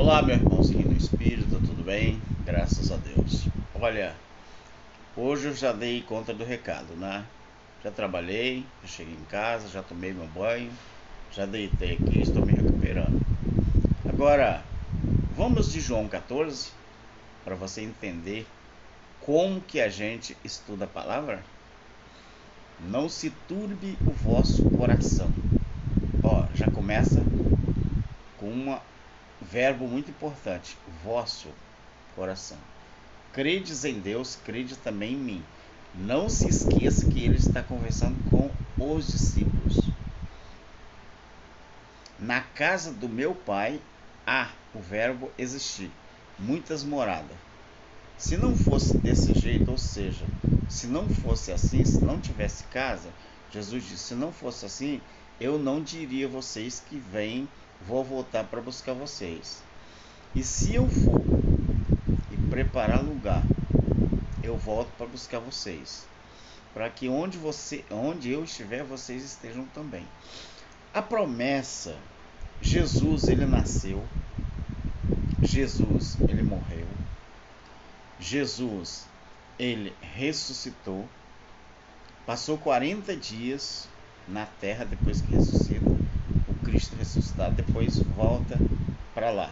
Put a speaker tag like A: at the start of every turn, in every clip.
A: Olá, meu irmãozinho do Espírito, tudo bem? Graças a Deus. Olha, hoje eu já dei conta do recado, né? Já trabalhei, já cheguei em casa, já tomei meu banho, já deitei aqui, estou me recuperando. Agora, vamos de João 14 para você entender como que a gente estuda a palavra? Não se turbe o vosso coração. Ó, já começa com um verbo muito importante, vosso coração. Credes em Deus, crede também em mim. Não se esqueça que ele está conversando com os discípulos. Na casa do meu pai há o verbo existir, muitas moradas. Se não fosse desse jeito, ou seja, se não fosse assim, se não tivesse casa, Jesus disse, se não fosse assim, eu não diria a vocês que vem, vou voltar para buscar vocês. E se eu for e preparar lugar, eu volto para buscar vocês, para que onde eu estiver, vocês estejam também. A promessa, Jesus, ele nasceu, Jesus, ele morreu, Jesus, ele ressuscitou, passou 40 dias na terra depois que ressuscita, o Cristo ressuscitado, depois volta para lá.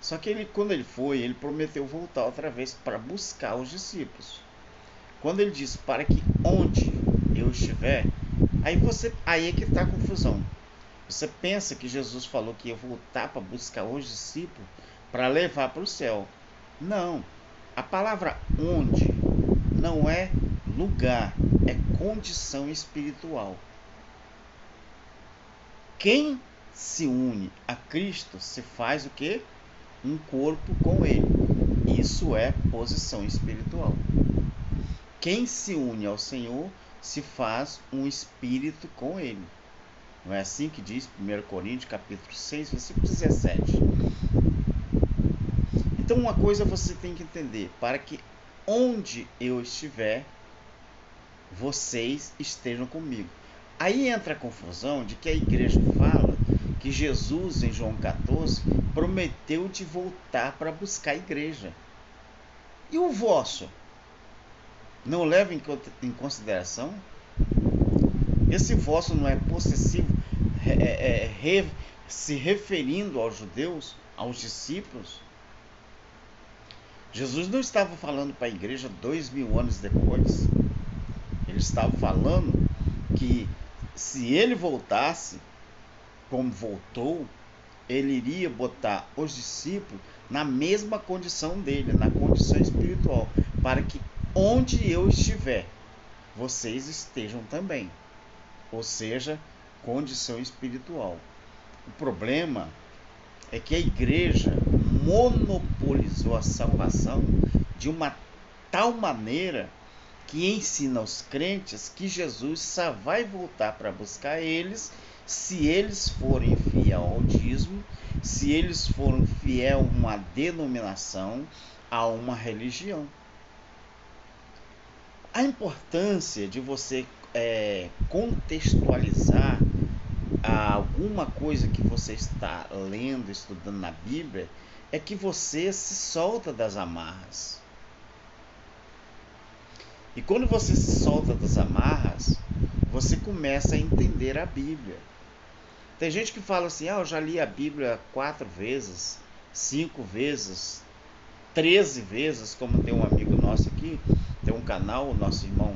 A: Só que quando ele foi, ele prometeu voltar outra vez para buscar os discípulos. Quando ele diz para que onde eu estiver, aí é que está a confusão. Você pensa que Jesus falou que ia voltar para buscar os discípulos para levar para o céu. Não. A palavra onde não é lugar, é condição espiritual. Quem se une a Cristo se faz o quê? Um corpo com ele. Isso é posição espiritual. Quem se une ao Senhor se faz um espírito com ele. Não é assim que diz 1 Coríntios capítulo 6, versículo 17. Então uma coisa você tem que entender, para que onde eu estiver, vocês estejam comigo. Aí entra a confusão de que a igreja fala que Jesus, em João 14, prometeu de voltar para buscar a igreja. E o vosso? Não leva em consideração? Esse vosso não é possessivo, se referindo aos judeus, aos discípulos? Jesus não estava falando para a igreja 2000 anos depois. Ele estava falando que se ele voltasse, como voltou, ele iria botar os discípulos na mesma condição dele, na condição espiritual, para que onde eu estiver, vocês estejam também. Ou seja, condição espiritual. O problema é que a igreja monopolizou a salvação de uma tal maneira que ensina aos crentes que Jesus só vai voltar para buscar eles se eles forem fiel ao dízimo, se eles forem fiel a uma denominação, a uma religião. A importância de você contextualizar alguma coisa que você está lendo, estudando na Bíblia, é que você se solta das amarras. E quando você se solta das amarras, você começa a entender a Bíblia. Tem gente que fala assim, eu já li a Bíblia 4 vezes, 5 vezes, 13 vezes, como tem um amigo nosso aqui, tem um canal, o nosso irmão,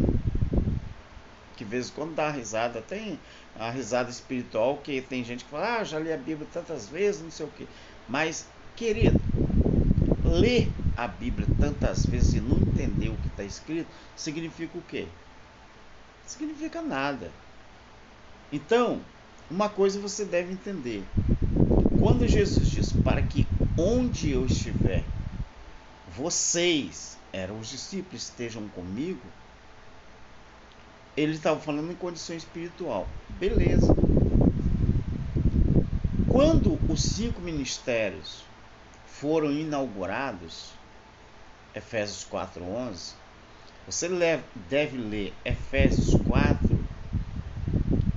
A: que de vez em quando dá risada, tem a risada espiritual, que tem gente que fala, já li a Bíblia tantas vezes, não sei o que. Mas, querido, ler a Bíblia tantas vezes e não entender o que está escrito, significa o quê? Significa nada. Então, uma coisa você deve entender. Quando Jesus diz, para que onde eu estiver, vocês, eram os discípulos, estejam comigo, ele estava falando em condição espiritual. Beleza. Quando os 5 ministérios foram inaugurados, Efésios 4:11, você deve ler Efésios 4,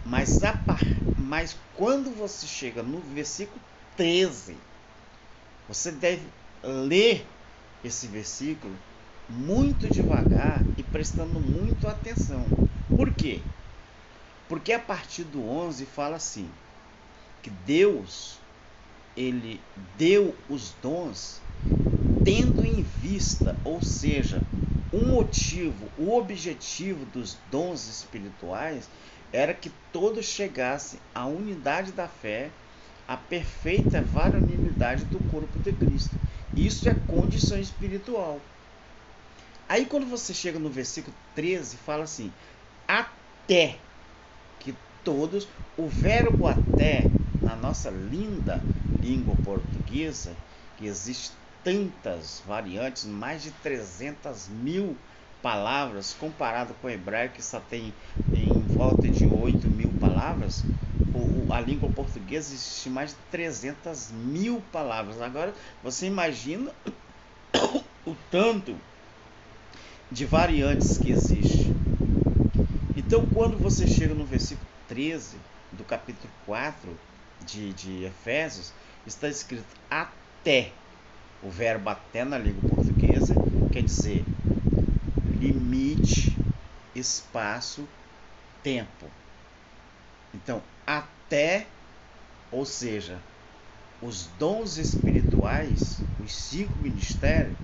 A: mas quando você chega no versículo 13, Você deve ler esse versículo muito devagar e prestando muito atenção. Por quê? Porque a partir do 11 fala assim, que Deus, ele deu os dons tendo em vista, ou seja, o objetivo dos dons espirituais era que todos chegassem à unidade da fé, à perfeita varonilidade do corpo de Cristo. Isso é condição espiritual. Aí quando você chega no versículo 13, fala assim, até que todos, o verbo até, na nossa linda língua portuguesa, que existe tantas variantes, mais de 300.000 palavras, comparado com o hebraico que só tem em volta de 8.000 palavras, a língua portuguesa existe mais de 300.000 palavras. Agora você imagina o tanto de variantes que existe. Então quando você chega no versículo 13 do capítulo 4 de Efésios, está escrito até. O verbo até na língua portuguesa quer dizer limite, espaço, tempo. Então, até, ou seja, os dons espirituais, os 5 ministérios,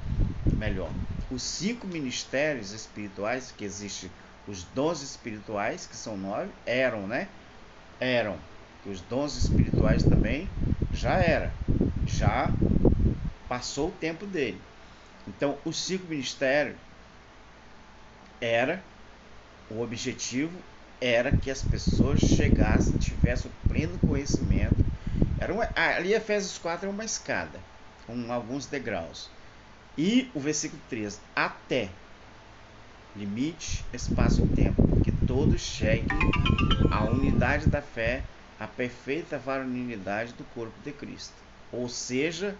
A: os 5 ministérios espirituais que existem, os dons espirituais, que são 9, eram. Os dons espirituais também já passou o tempo dele. Então, os 5 ministérios o objetivo era que as pessoas chegassem, tivessem o pleno conhecimento. Ali Efésios 4 é uma escada, com alguns degraus. E o versículo 13, até, limite, espaço e tempo, que todos cheguem à unidade da fé, à perfeita varonilidade do corpo de Cristo. Ou seja,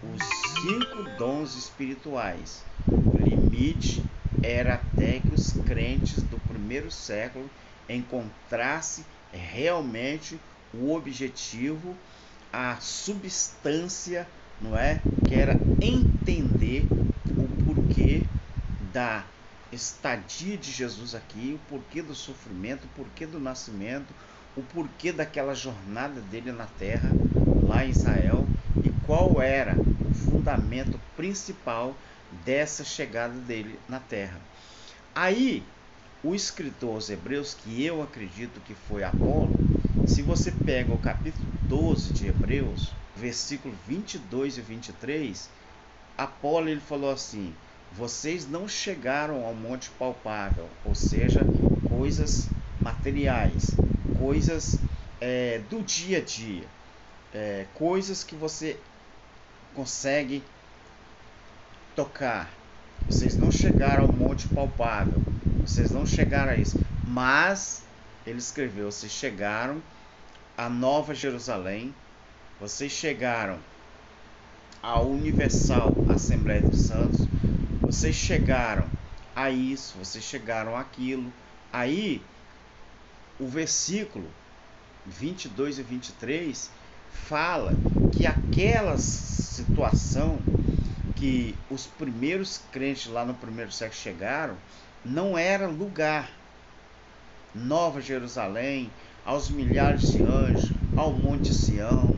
A: os 5 dons espirituais. O limite era até que os crentes do primeiro século encontrassem realmente o objetivo, a substância, não é? Que era entender o porquê da estadia de Jesus aqui, o porquê do sofrimento, o porquê do nascimento, o porquê daquela jornada dele na terra, lá em Israel, e qual era o fundamento principal dessa chegada dele na terra. Aí, o escritor aos Hebreus, que eu acredito que foi Apolo, se você pega o capítulo 12 de Hebreus, versículo 22 e 23, Apolo ele falou assim, vocês não chegaram ao monte palpável, ou seja, coisas materiais, coisas do dia a dia, coisas que você consegue tocar. Vocês não chegaram ao monte palpável, vocês não chegaram a isso, mas ele escreveu, vocês chegaram à Nova Jerusalém, vocês chegaram à Universal Assembleia dos Santos, vocês chegaram a isso, vocês chegaram àquilo. Aí o versículo 22 e 23 fala que aquela situação que os primeiros crentes lá no primeiro século chegaram, não era lugar. Nova Jerusalém, aos milhares de anjos, ao Monte Sião,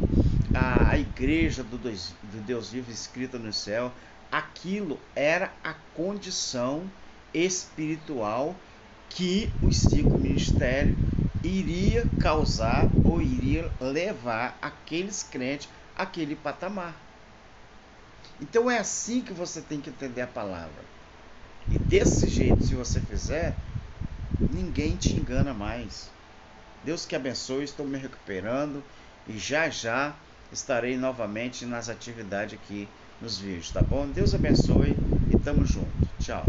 A: a igreja do Deus vivo escrita no céu, aquilo era a condição espiritual que os 5 ministérios iria causar ou iria levar aqueles crentes àquele patamar. Então é assim que você tem que entender a palavra. E desse jeito, se você fizer, ninguém te engana mais. Deus que abençoe, estou me recuperando e já estarei novamente nas atividades aqui nos vídeos, tá bom? Deus abençoe e tamo junto. Tchau.